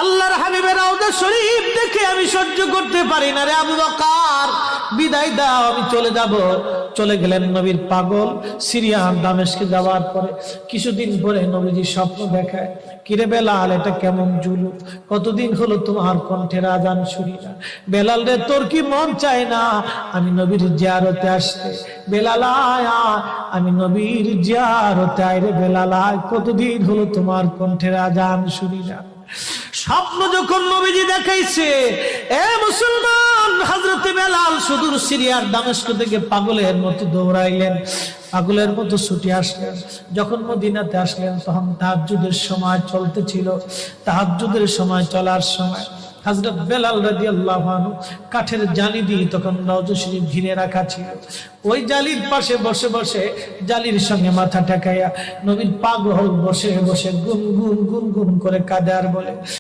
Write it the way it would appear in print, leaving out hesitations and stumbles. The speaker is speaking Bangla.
আল্লাহর হাবিবের রওজা শরীফ দেখে আমি সহ্য করতে পারি না রে আবু বকর, বিদায় দাও, আমি চলে যাব। চলে গেলেন নবীর পাগল। সিরিয়া দামেস্কে যাওয়ার পরে কিছুদিন পরে নবীজি স্বপ্ন দেখায়, কিরে বেলাল, এটা কেমন জুলুম, কতদিন হলো তোমার কণ্ঠের আজান শুনি না। বেলাল রে, তোর কি মন চায় না আমি নবীর জিয়ারতে আসতে? বেলাল আয়, আমি নবীর জিয়ারতে আয় রে বেলাল আয়, কতদিন হলো তোমার কণ্ঠের আজান শুনি না। স্বপ্ন যখন নবীজি দেখাইছে, এ মুসলমান, হযরতে বেলাল সুদূর সিরিয়ার দামেস্ক থেকে পাগলের মতো দৌড়াইলেন, পাগলের মতো ছুটে আসলেন। যখন মদিনাতে আসলেন তখন তাহাজ্জুদের সময় চলতেছিল। তাহাজ্জুদের সময় চলার সময় হযরত বেলাল রাদিয়াল্লাহু আনহু কাঠের জালি দিয়ে তখন রওজা শরীফ ঘিরে রাখা ছিল। ওই জালির পাশে বসে বসে জালির সঙ্গে মাথা ঠেকাইয়া নবীর পাগল বসে বসে গুনগুন গুনগুন করে কাঁদে আর বলে,